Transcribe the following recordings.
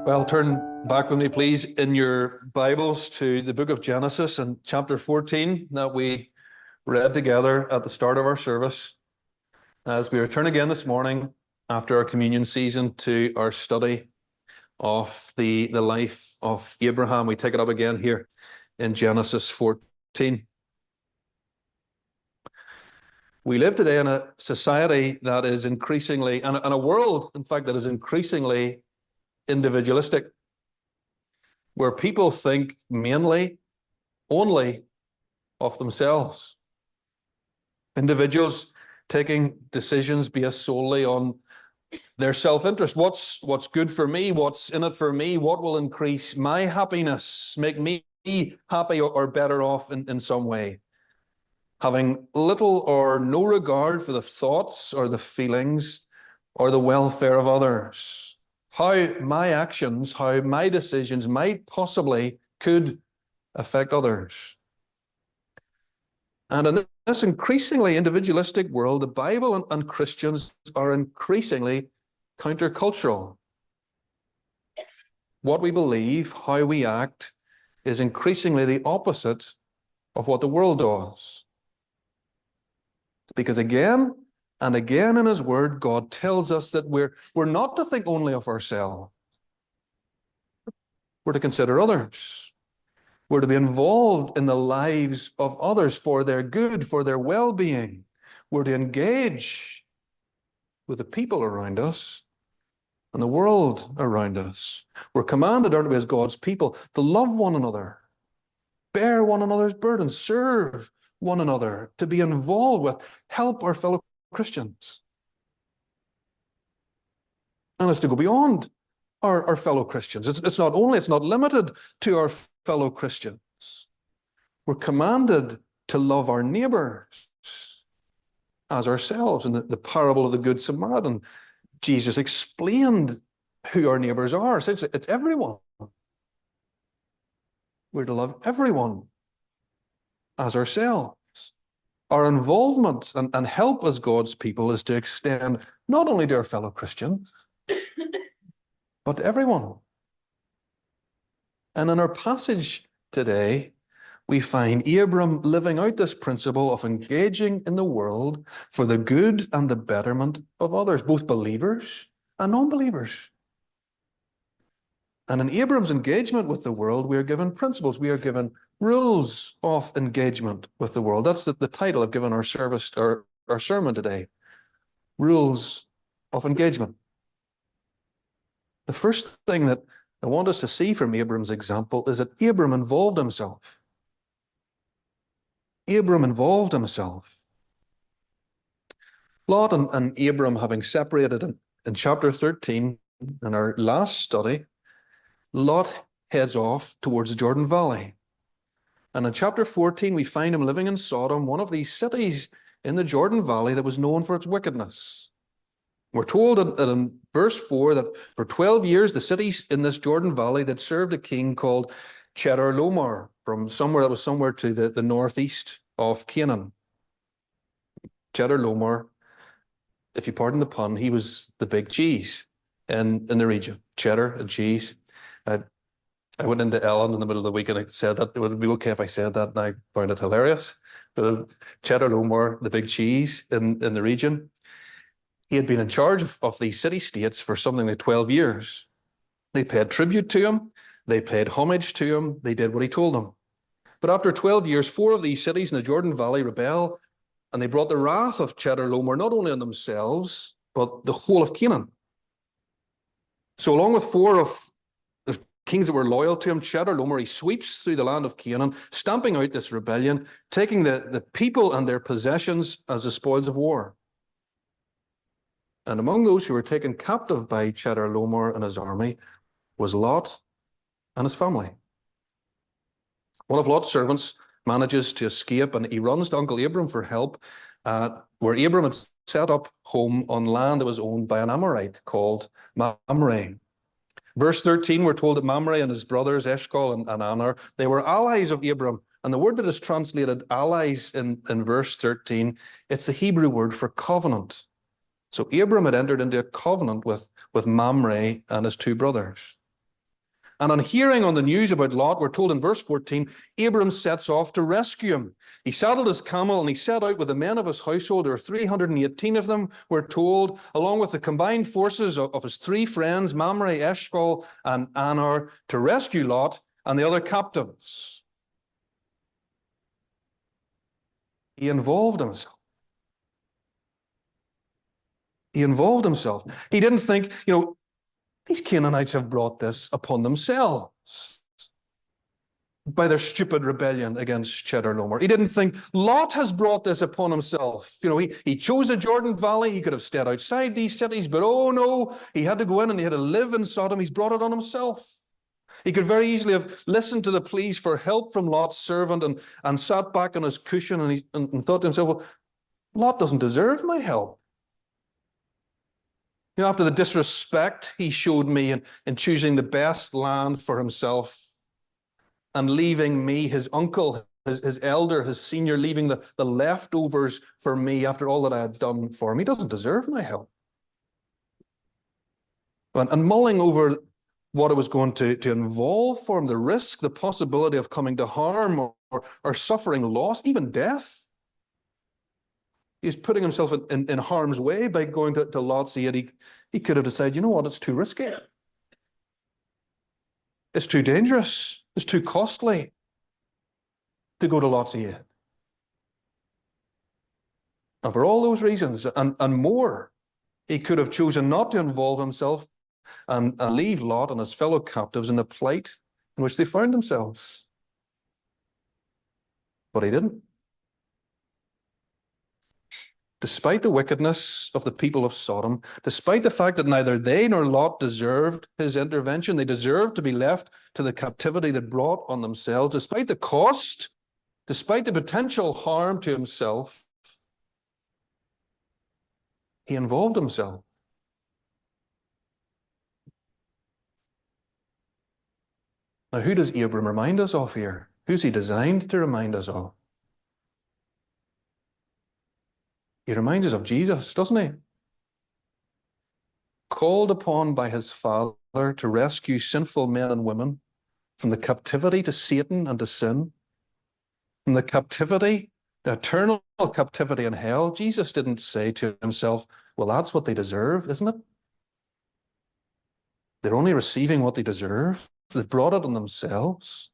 Well, turn back with me, please, in your Bibles to the book of Genesis and chapter 14 that we read together at the start of our service. As we return again this morning after our communion season to our study of the life of Abraham, we take it up again here in Genesis 14. We live today in a society that is increasingly, and a world, in fact, that is increasingly individualistic, where people think mainly, only of themselves. Individuals taking decisions based solely on their self-interest. What's good for me? What's in it for me? What will increase my happiness, make me happy or better off in some way? Having little or no regard for the thoughts or the feelings or the welfare of others. How my actions, how my decisions might possibly could affect others. And in this increasingly individualistic world, the Bible and Christians are increasingly countercultural. What we believe, how we act, is increasingly the opposite of what the world does. Because again and again in His Word, God tells us that we're not to think only of ourselves. We're to consider others. We're to be involved in the lives of others for their good, for their well-being. We're to engage with the people around us and the world around us. We're commanded, aren't we, as God's people, to love one another, bear one another's burdens, serve one another, to be involved with, help our fellow Christians. And it's to go beyond our fellow Christians. It's not limited to our fellow Christians. We're commanded to love our neighbors as ourselves. In the parable of the Good Samaritan, Jesus explained who our neighbors are. So it's everyone. We're to love everyone as ourselves. Our involvement and help as God's people is to extend not only to our fellow Christians, but to everyone. And in our passage today, we find Abram living out this principle of engaging in the world for the good and the betterment of others, both believers and non-believers. And in Abram's engagement with the world, we are given principles. We are given rules of engagement with the world. That's the title I've given our service, our sermon today. Rules of engagement. The first thing that I want us to see from Abram's example is that Abram involved himself. Abram involved himself. Lot and Abram having separated in chapter 13, in our last study, Lot heads off towards the Jordan Valley. And in chapter 14, we find him living in Sodom, one of these cities in the Jordan Valley that was known for its wickedness. We're told that in verse 4 that for 12 years, the cities in this Jordan Valley that served a king called Chedorlaomer, from somewhere to the northeast of Canaan. Chedorlaomer, if you pardon the pun, he was the big cheese in the region. Cheddar and cheese. I went into Ellen in the middle of the week and I said that it would be okay if I said that, and I found it hilarious. But Chedorlaomer, the big cheese in the region, he had been in charge of these city-states for something like 12 years. They paid tribute to him. They paid homage to him. They did what he told them. But after 12 years, 4 of these cities in the Jordan Valley rebel, and they brought the wrath of Chedorlaomer not only on themselves, but the whole of Canaan. So along with 4 of the kings that were loyal to him, Chedorlaomer, he sweeps through the land of Canaan, stamping out this rebellion, taking the people and their possessions as the spoils of war. And among those who were taken captive by Chedorlaomer and his army was Lot and his family. One of Lot's servants manages to escape, and he runs to Uncle Abram for help, where Abram had set up home on land that was owned by an Amorite called Mamre. Verse 13, we're told that Mamre and his brothers, Eshcol and Aner, they were allies of Abram. And the word that is translated allies in verse 13, it's the Hebrew word for covenant. So Abram had entered into a covenant with Mamre and his 2 brothers. And on hearing on the news about Lot, we're told in verse 14, Abram sets off to rescue him. He saddled his camel and he set out with the men of his household. There are 318 of them, we're told, along with the combined forces of his three friends, Mamre, Eshcol, and Aner, to rescue Lot and the other captives. He involved himself. He involved himself. He didn't think, these Canaanites have brought this upon themselves by their stupid rebellion against Chedorlaomer. He didn't think Lot has brought this upon himself. He chose the Jordan Valley. He could have stayed outside these cities, but oh no, he had to go in and he had to live in Sodom. He's brought it on himself. He could very easily have listened to the pleas for help from Lot's servant and sat back on his cushion and thought to himself, well, Lot doesn't deserve my help. After the disrespect he showed me in choosing the best land for himself and leaving me, his uncle, his elder, his senior, leaving the leftovers for me after all that I had done for him, he doesn't deserve my help. And mulling over what it was going to involve for him, the risk, the possibility of coming to harm or suffering loss, even death. He's putting himself in harm's way by going to Lot's aid. He could have decided, you know what, it's too risky. It's too dangerous. It's too costly to go to Lot's aid. And for all those reasons and more, he could have chosen not to involve himself and leave Lot and his fellow captives in the plight in which they found themselves. But he didn't. Despite the wickedness of the people of Sodom, despite the fact that neither they nor Lot deserved his intervention, they deserved to be left to the captivity they brought on themselves, despite the cost, despite the potential harm to himself, he involved himself. Now, who does Abram remind us of here? Who's he designed to remind us of? He reminds us of Jesus, doesn't he? Called upon by his Father to rescue sinful men and women from the captivity to Satan and to sin, from the captivity, the eternal captivity in hell. Jesus didn't say to himself, well, that's what they deserve, isn't it? They're only receiving what they deserve. They've brought it on themselves.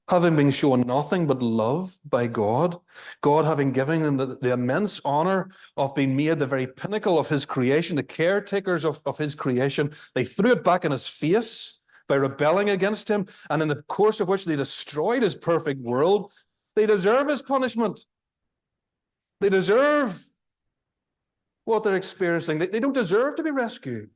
Having been shown nothing but love by God, God having given them the immense honor of being made the very pinnacle of his creation, the caretakers of his creation, they threw it back in his face by rebelling against him, and in the course of which they destroyed his perfect world. They deserve his punishment. They deserve what they're experiencing. They don't deserve to be rescued.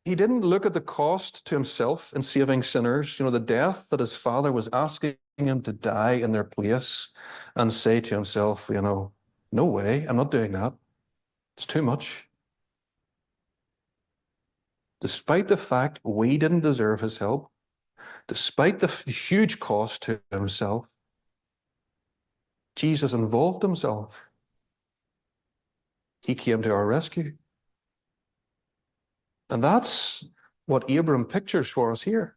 He didn't look at the cost to himself in saving sinners, the death that his Father was asking him to die in their place, and say to himself, no way, I'm not doing that. It's too much. Despite the fact we didn't deserve his help, despite the huge cost to himself, Jesus involved himself. He came to our rescue. And that's what Abram pictures for us here.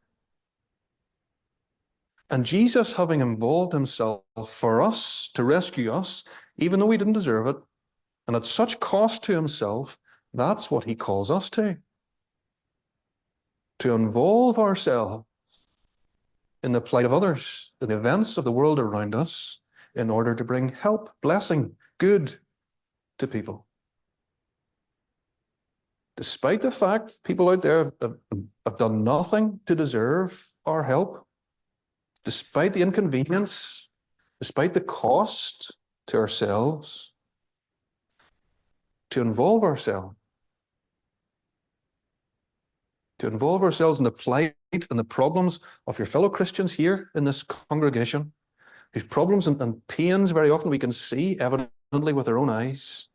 And Jesus, having involved himself for us, to rescue us, even though we didn't deserve it, and at such cost to himself, that's what he calls us to involve ourselves in the plight of others, in the events of the world around us, in order to bring help, blessing, good to people. Despite the fact people out there have done nothing to deserve our help, despite the inconvenience, despite the cost to ourselves, to involve ourselves in the plight and the problems of your fellow Christians here in this congregation, whose problems and pains very often we can see evidently with our own eyes,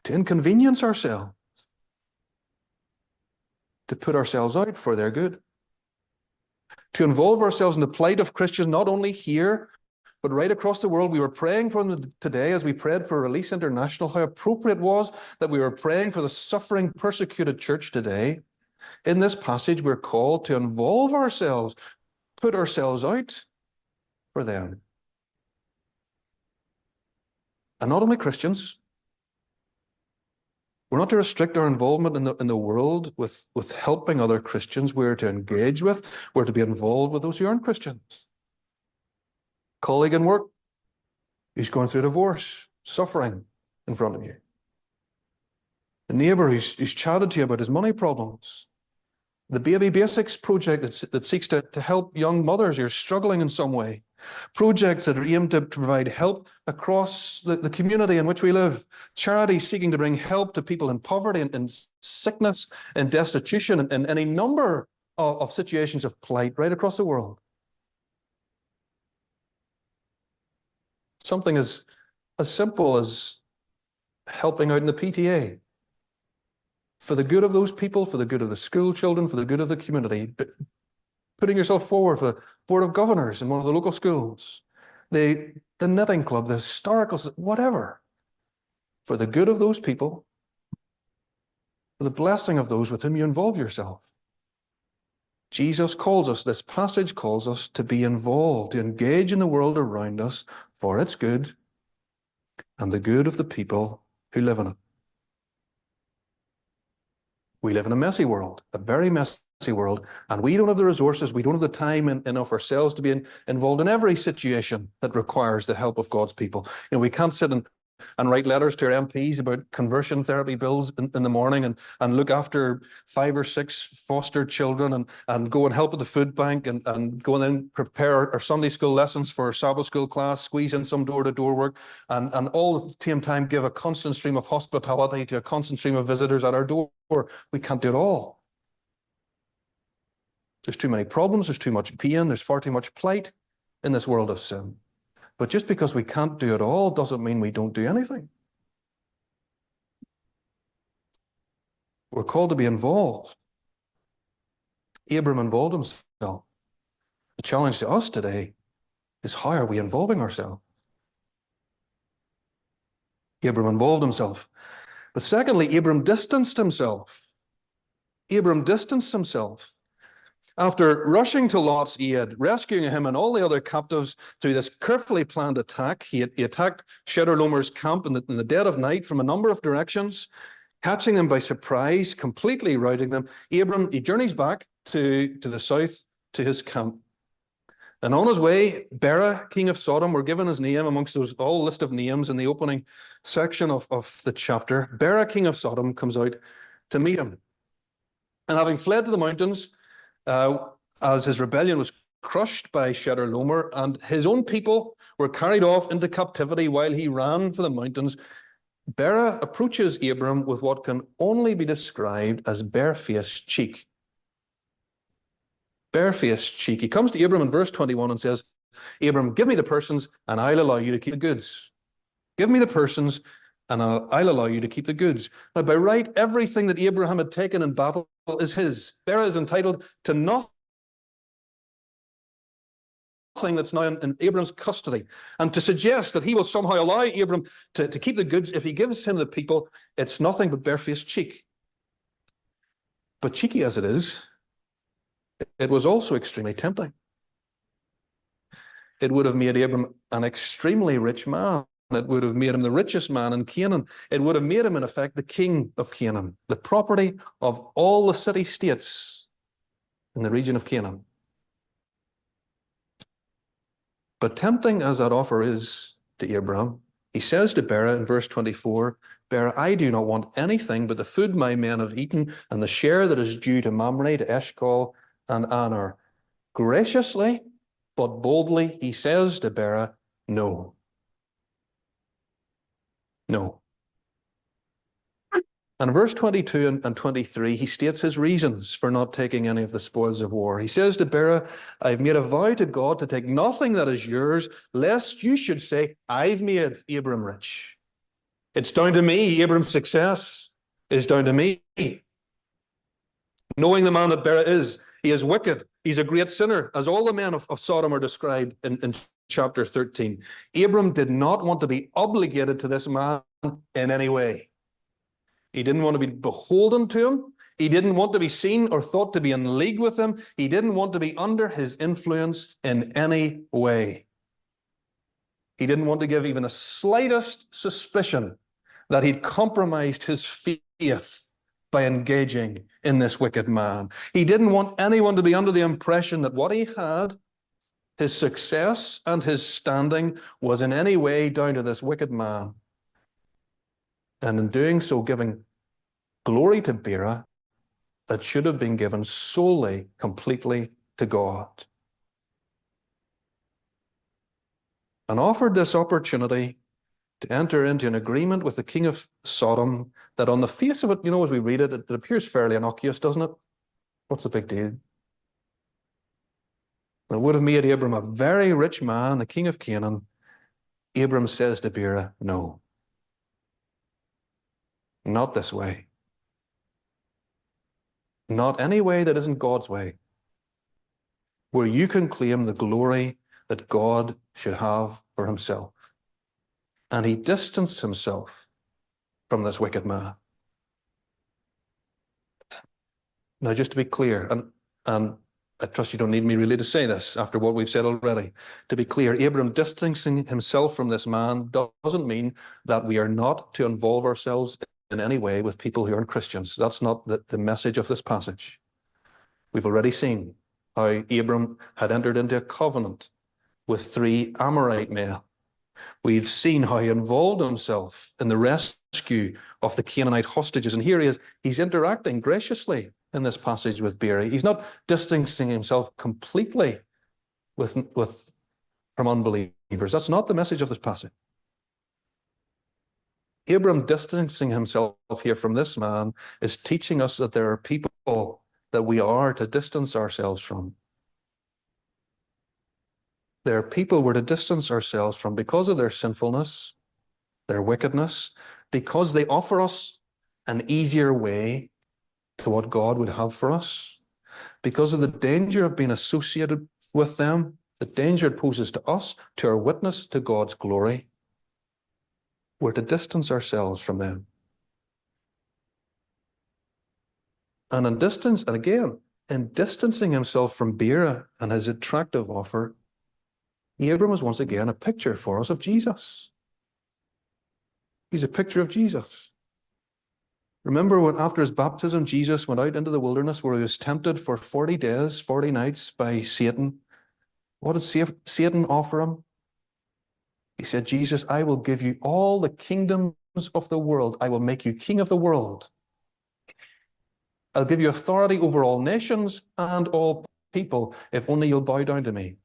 to inconvenience ourselves, to put ourselves out for their good, to involve ourselves in the plight of Christians not only here, but right across the world, we were praying for them today as we prayed for Release International, how appropriate it was that we were praying for the suffering, persecuted church today. In this passage, we're called to involve ourselves, put ourselves out for them. And not only Christians. We're not to restrict our involvement in the world with helping other Christians. We're to engage with, we're to be involved with those who aren't Christians. Colleague in work who's going through divorce, suffering in front of you. The neighbour who's chatted to you about his money problems. The Baby Basics project that seeks to help young mothers who are struggling in some way. Projects that are aimed to provide help across the community in which we live. Charities seeking to bring help to people in poverty and in sickness and destitution and any number of situations of plight right across the world. Something as simple as helping out in the PTA. For the good of those people, for the good of the school children, for the good of the community, putting yourself forward for the Board of Governors in one of the local schools, the knitting club, the historical, whatever, for the good of those people, for the blessing of those with whom you involve yourself. Jesus calls us, this passage calls us to be involved, to engage in the world around us for its good and the good of the people who live in it. We live in a messy world, a very messy world, and we don't have the resources, we don't have the time enough ourselves to be involved in every situation that requires the help of God's people. You know, we can't sit and write letters to our MPs about conversion therapy bills in the morning and look after 5 or 6 foster children and go and help at the food bank and go and then prepare our Sunday school lessons for our Sabbath school class, squeeze in some door-to-door work and all at the same time give a constant stream of hospitality to a constant stream of visitors at our door. We can't do it all. There's too many problems, there's too much pain, there's far too much plight in this world of sin. But just because we can't do it all doesn't mean we don't do anything. We're called to be involved. Abram involved himself. The challenge to us today is how are we involving ourselves? Abram involved himself. But secondly, Abram distanced himself. Abram distanced himself. After rushing to Lot's aid, rescuing him and all the other captives through this carefully planned attack, he attacked Chedorlaomer's camp in the dead of night from a number of directions, catching them by surprise, completely routing them. Abram, he journeys back to the south to his camp. And on his way, Bera, king of Sodom, we're given his name amongst those whole list of names in the opening section of the chapter. Bera, king of Sodom, comes out to meet him. And having fled to the mountains, as his rebellion was crushed by Chedorlaomer and his own people were carried off into captivity while he ran for the mountains, Bera approaches Abram with what can only be described as barefaced cheek. Barefaced cheek. He comes to Abram in verse 21 and says, Abram, give me the persons and I'll allow you to keep the goods. Give me the persons and I'll allow you to keep the goods. Now, by right, everything that Abraham had taken in battle is his. Bera is entitled to nothing that's now in Abram's custody. And to suggest that he will somehow allow Abram to keep the goods, if he gives him the people, it's nothing but barefaced cheek. But cheeky as it is, it was also extremely tempting. It would have made Abram an extremely rich man. It would have made him the richest man in Canaan. It would have made him, in effect, the king of Canaan, the property of all the city-states in the region of Canaan. But tempting as that offer is to Abram, he says to Bera in verse 24, Bera, I do not want anything but the food my men have eaten and the share that is due to Mamre, to Eshcol, and Aner. Graciously, but boldly, he says to Bera, no. No. And in verse 22 and 23, he states his reasons for not taking any of the spoils of war. He says to Bera, I've made a vow to God to take nothing that is yours, lest you should say, I've made Abram rich. It's down to me. Abram's success is down to me. Knowing the man that Bera is, he is wicked. He's a great sinner, as all the men of Sodom are described in chapter 13. Abram did not want to be obligated to this man in any way. He didn't want to be beholden to him. He didn't want to be seen or thought to be in league with him. He didn't want to be under his influence in any way. He didn't want to give even the slightest suspicion that he'd compromised his faith by engaging in this wicked man. He didn't want anyone to be under the impression that what he had, his success and his standing, was in any way down to this wicked man. And in doing so, giving glory to Bera that should have been given solely, completely to God. And offered this opportunity to enter into an agreement with the king of Sodom that on the face of it, as we read it, it appears fairly innocuous, doesn't it? What's the big deal? And it would have made Abram a very rich man, the king of Canaan. Abram says to Bera, no, not this way. Not any way that isn't God's way, where you can claim the glory that God should have for himself. And he distanced himself from this wicked man. Now, just to be clear, and I trust you don't need me really to say this after what we've said already. To be clear, Abram distancing himself from this man doesn't mean that we are not to involve ourselves in any way with people who aren't Christians. That's not the message of this passage. We've already seen how Abram had entered into a covenant with 3 Amorite men. We've seen how he involved himself in the rescue of the Canaanite hostages. And here he is, he's interacting graciously in this passage with Bera. He's not distancing himself completely from unbelievers. That's not the message of this passage. Abram distancing himself here from this man is teaching us that there are people that we are to distance ourselves from. There are people we're to distance ourselves from because of their sinfulness, their wickedness, because they offer us an easier way to what God would have for us, because of the danger of being associated with them, the danger it poses to us, to our witness to God's glory. We're to distance ourselves from them. And in distancing himself from Bera and his attractive offer, Abram is once again a picture for us of Jesus. He's a picture of Jesus. Remember when after his baptism, Jesus went out into the wilderness where he was tempted for 40 days, 40 nights by Satan. What did Satan offer him? He said, Jesus, I will give you all the kingdoms of the world. I will make you king of the world. I'll give you authority over all nations and all people if only you'll bow down to me.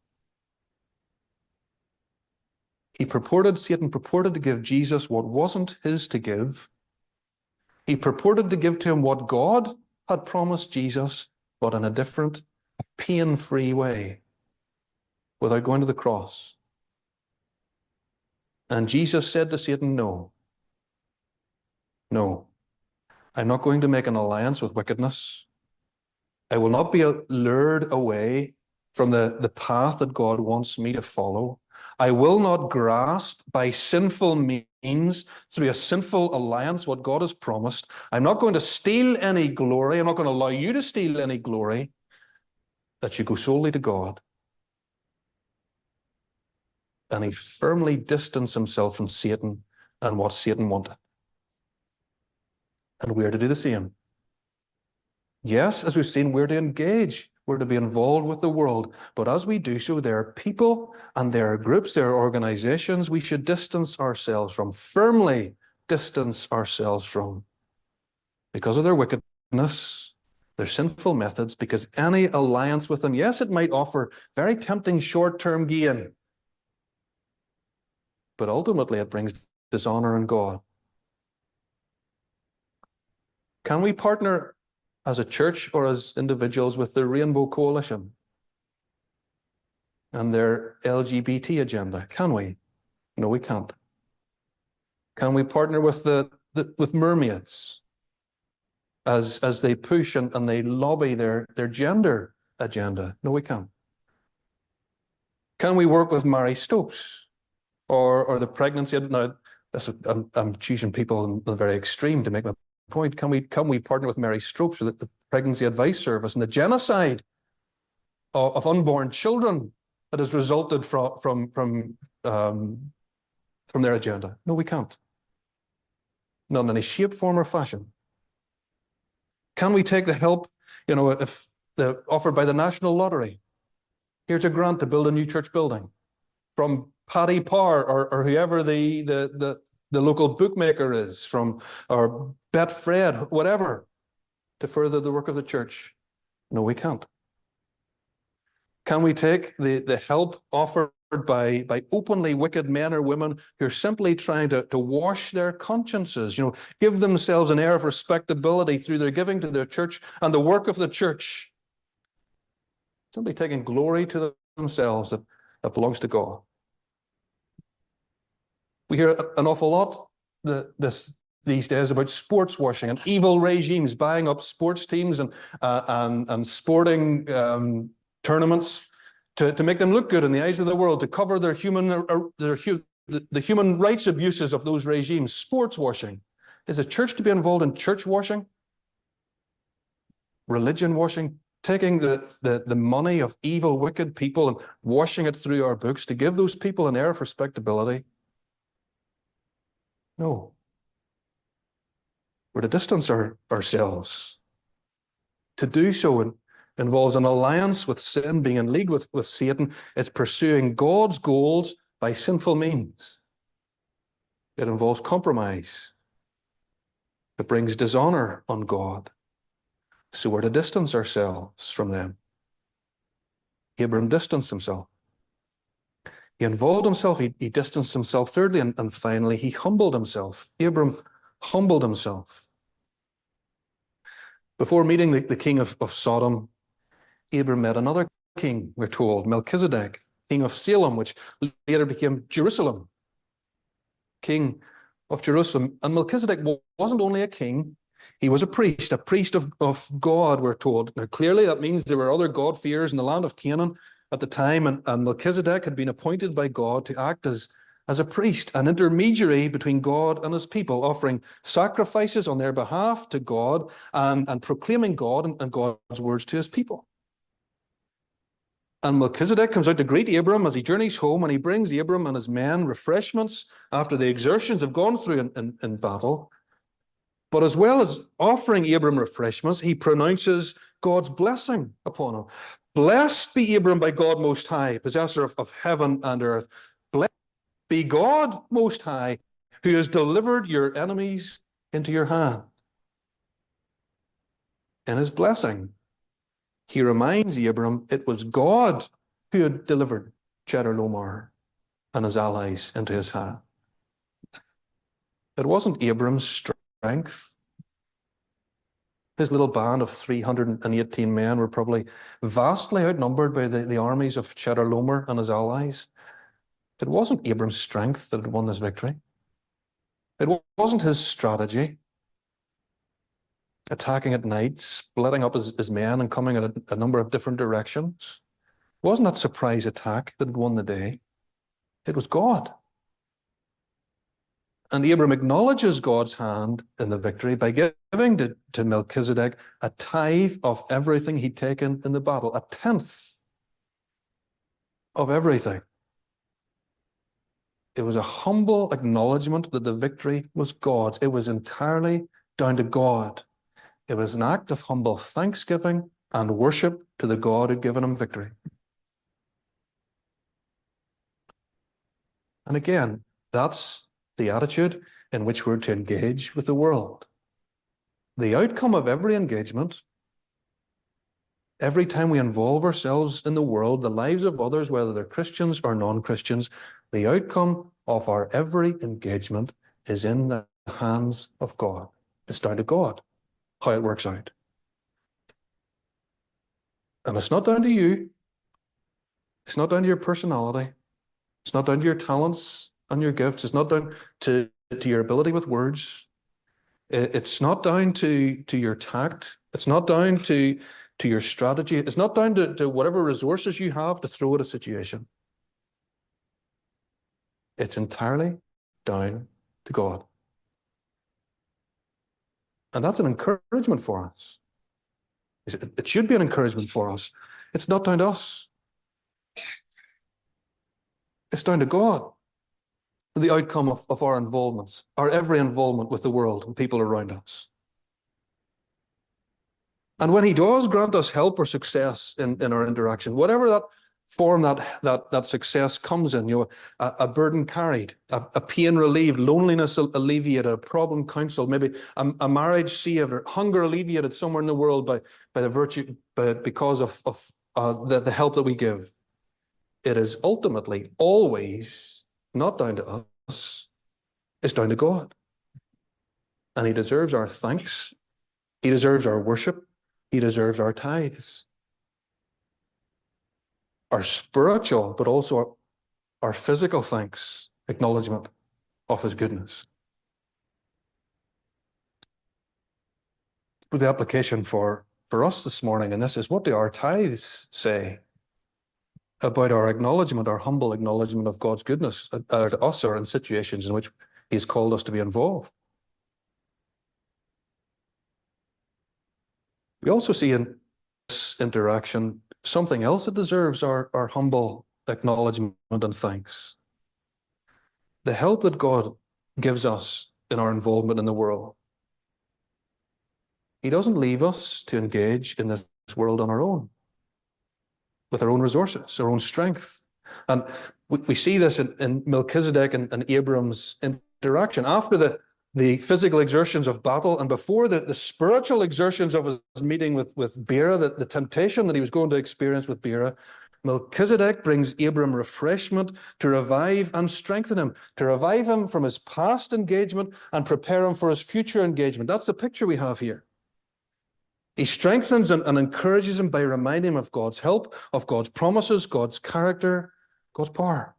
Satan purported to give Jesus what wasn't his to give. He purported to give to him what God had promised Jesus, but in a different, pain-free way, without going to the cross. And Jesus said to Satan, no, I'm not going to make an alliance with wickedness. I will not be lured away from the path that God wants me to follow. I will not grasp by sinful means through a sinful alliance what God has promised. I'm not going to steal any glory. I'm not going to allow you to steal any glory. That should go solely to God. And he firmly distanced himself from Satan and what Satan wanted. And we're to do the same. Yes, as we've seen, we're to engage. We're to be involved with the world. But as we do so, there are people and there are groups, there are organizations we should distance ourselves from, firmly distance ourselves from, because of their wickedness, their sinful methods, because any alliance with them, yes, it might offer very tempting short-term gain, but ultimately it brings dishonor in God. Can we partner as a church or as individuals with the Rainbow Coalition and their LGBT agenda? Can we? No, we can't. Can we partner with with mermaids as they push and they lobby their gender agenda? No, we can't. Can we work with Mary Stopes or the pregnancy? Now, I'm choosing people in the very extreme to make my point. Can we partner with Mary Stopes or the Pregnancy Advice Service and the genocide of unborn children that has resulted from their agenda? No, we can't. Not in any shape, form, or fashion. Can we take the help, if offered by the National Lottery? Here's a grant to build a new church building from Paddy Power or whoever the local bookmaker is, or Betfred, whatever, to further the work of the church. No, we can't. Can we take the help offered by openly wicked men or women who are simply trying to wash their consciences, give themselves an air of respectability through their giving to their church and the work of the church, simply taking glory to themselves that belongs to God? We hear an awful lot these days about sports washing and evil regimes buying up sports teams and sporting tournaments to make them look good in the eyes of the world, to cover the human rights abuses of those regimes. Sports washing. Is the church to be involved in church washing? Religion washing? Taking the money of evil, wicked people and washing it through our books to give those people an air of respectability? No. We're to distance ourselves. To do so involves an alliance with sin, being in league with Satan. It's pursuing God's goals by sinful means. It involves compromise. It brings dishonor on God. So we're to distance ourselves from them. Abram distanced himself. He involved himself, he distanced himself. Thirdly, and finally, he humbled himself. Abram humbled himself. Before meeting the king of Sodom, Abram met another king, we're told, Melchizedek, king of Salem, which later became Jerusalem, king of Jerusalem. And Melchizedek wasn't only a king, he was a priest of God, we're told. Now, clearly that means there were other God-fearers in the land of Canaan at the time, and Melchizedek had been appointed by God to act as a priest, an intermediary between God and his people, offering sacrifices on their behalf to God and proclaiming God and God's words to his people. And Melchizedek comes out to greet Abram as he journeys home, and he brings Abram and his men refreshments after the exertions have gone through in battle. But as well as offering Abram refreshments, he pronounces God's blessing upon him. Blessed be Abram by God Most High, possessor of heaven and earth. Blessed be God Most High, who has delivered your enemies into your hand. In his blessing, he reminds Abram it was God who had delivered Chedorlaomer and his allies into his hand. It wasn't Abram's strength. His little band of 318 men were probably vastly outnumbered by the armies of Chedorlaomer and his allies. It wasn't Abram's strength that had won this victory. It wasn't his strategy, attacking at night, splitting up his men and coming in a number of different directions. It wasn't that surprise attack that had won the day. It was God. And Abram acknowledges God's hand in the victory by giving to Melchizedek a tithe of everything he'd taken in the battle, a tenth of everything. It was a humble acknowledgement that the victory was God's. It was entirely down to God. It was an act of humble thanksgiving and worship to the God who'd given him victory. And again, that's the attitude in which we're to engage with the world. The outcome of every engagement, every time we involve ourselves in the world, the lives of others, whether they're Christians or non-Christians, the outcome of our every engagement is in the hands of God. It's down to God how it works out. And it's not down to you. It's not down to your personality. It's not down to your talents and your gifts. It's not down to your ability with words. It's not down to your tact. It's not down to your strategy. It's not down to whatever resources you have to throw at a situation. It's entirely down to God. And that's an encouragement for us. It should be an encouragement for us. It's not down to us. It's down to God. The outcome of our involvements, our every involvement with the world and people around us. And when he does grant us help or success in our interaction, whatever that form that success comes in, a burden carried, a pain relieved, loneliness alleviated, a problem counseled, maybe a marriage saved, or hunger alleviated somewhere in the world by the virtue, because of the help that we give. It is ultimately always not down to us, it's down to God. And he deserves our thanks. He deserves our worship. He deserves our tithes. Our spiritual, but also our physical thanks, acknowledgement of his goodness. The application for us this morning, and this is, what do our tithes say about our acknowledgement, our humble acknowledgement of God's goodness to us, or in situations in which he's called us to be involved? We also see in this interaction something else that deserves our humble acknowledgement and thanks. The help that God gives us in our involvement in the world. He doesn't leave us to engage in this world on our own, with our own resources, our own strength. And we see this in Melchizedek and Abram's interaction. After the physical exertions of battle, and before the spiritual exertions of his meeting with Bera, the temptation that he was going to experience with Bera, Melchizedek brings Abram refreshment to revive and strengthen him, to revive him from his past engagement and prepare him for his future engagement. That's the picture we have here. He strengthens and encourages him by reminding him of God's help, of God's promises, God's character, God's power.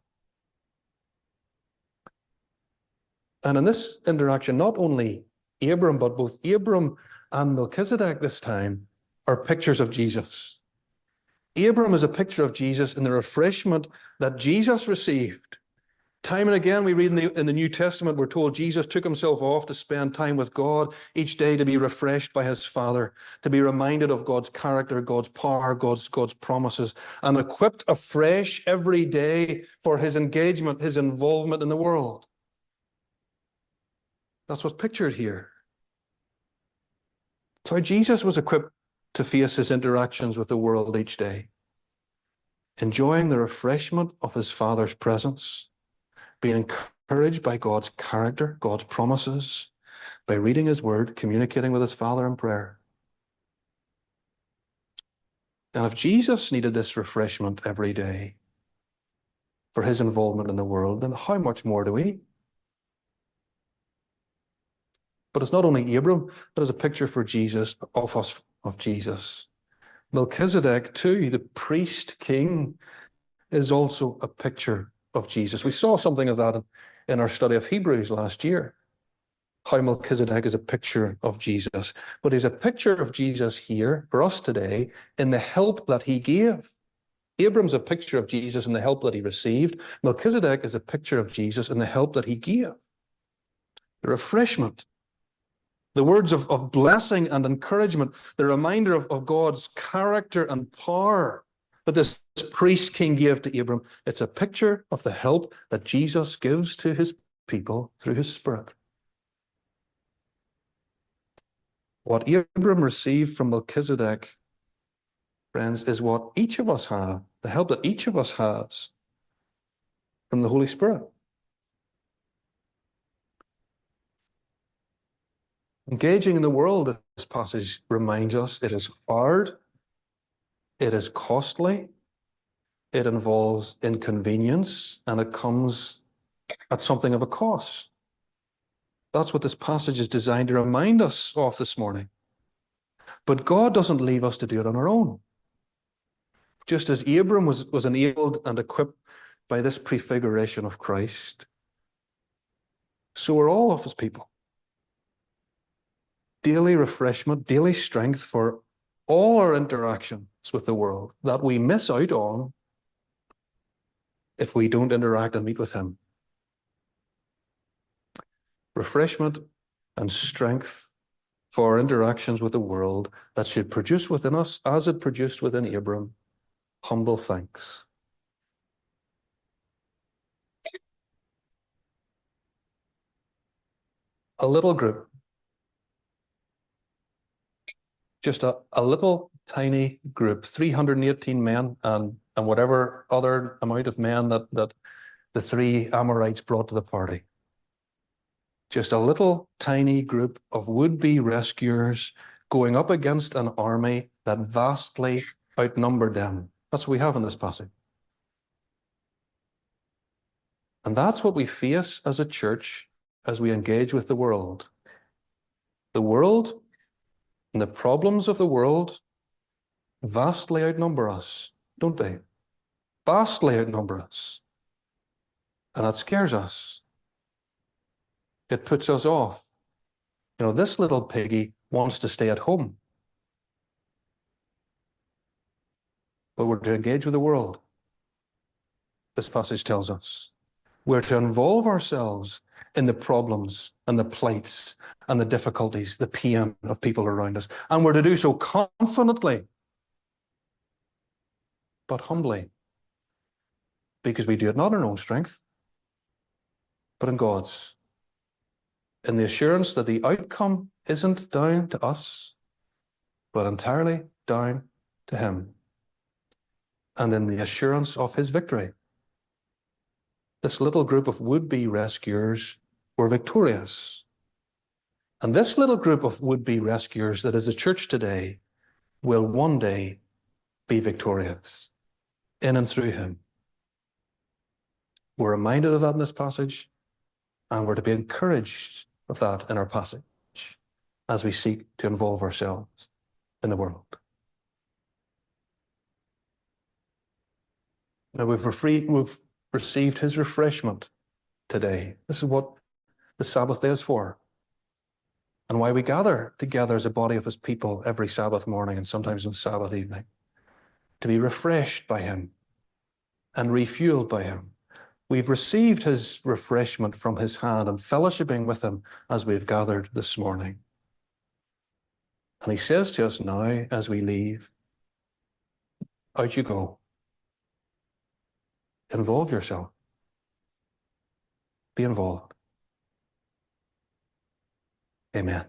And in this interaction, not only Abram, but both Abram and Melchizedek this time are pictures of Jesus. Abram is a picture of Jesus in the refreshment that Jesus received. Time and again, we read in the New Testament, we're told Jesus took himself off to spend time with God each day, to be refreshed by his Father, to be reminded of God's character, God's power, God's promises, and equipped afresh every day for his engagement, his involvement in the world. That's what's pictured here. So Jesus was equipped to face his interactions with the world each day, enjoying the refreshment of his Father's presence, being encouraged by God's character, God's promises, by reading his word, communicating with his Father in prayer. And if Jesus needed this refreshment every day for his involvement in the world, then how much more do we? But it's not only Abram, but it's a picture for Jesus, of us, of Jesus. Melchizedek too, the priest king, is also a picture of Jesus. We saw something of that in our study of Hebrews last year, how Melchizedek is a picture of Jesus. But he's a picture of Jesus here for us today in the help that he gave. Abram's a picture of Jesus in the help that he received. Melchizedek is a picture of Jesus in the help that he gave. The refreshment, the words of blessing and encouragement, the reminder of God's character and power that this priest king gave to Abram. It's a picture of the help that Jesus gives to his people through his Spirit. What Abram received from Melchizedek, friends, is what each of us have, the help that each of us has from the Holy Spirit. Engaging in the world, this passage reminds us, it is hard, it is costly, it involves inconvenience, and it comes at something of a cost. That's what this passage is designed to remind us of this morning. But God doesn't leave us to do it on our own. Just as Abram was enabled and equipped by this prefiguration of Christ, so are all of his people. Daily refreshment, daily strength for all our interactions with the world that we miss out on if we don't interact and meet with him refreshment and strength for our interactions with the world that should produce within us, as it produced within Abram, humble thanks. A little group, just a little tiny group, 318 men and whatever other amount of men that the three Amorites brought to the party. Just a little tiny group of would-be rescuers going up against an army that vastly outnumbered them. That's what we have in this passage. And that's what we face as a church as we engage with the world. The world and the problems of the world vastly outnumber us, don't they? Vastly outnumber us. And that scares us. It puts us off. You know, this little piggy wants to stay at home. But we're to engage with the world. This passage tells us. We're to involve ourselves in the problems and the plights and the difficulties, the pain of people around us. And we're to do so confidently, but humbly, because we do it not in our own strength, but in God's. In the assurance that the outcome isn't down to us, but entirely down to Him. And in the assurance of His victory. This little group of would-be rescuers were victorious. And this little group of would-be rescuers that is the church today will one day be victorious in and through Him. We're reminded of that in this passage, and we're to be encouraged of that in our passage as we seek to involve ourselves in the world. Now we've received His refreshment today. This is what the Sabbath day is for, and why we gather together as a body of His people every Sabbath morning and sometimes on Sabbath evening, to be refreshed by Him and refueled by Him. We've received His refreshment from His hand and fellowshipping with Him as we've gathered this morning. And He says to us now as we leave, out you go. Involve yourself. Be involved. Amen.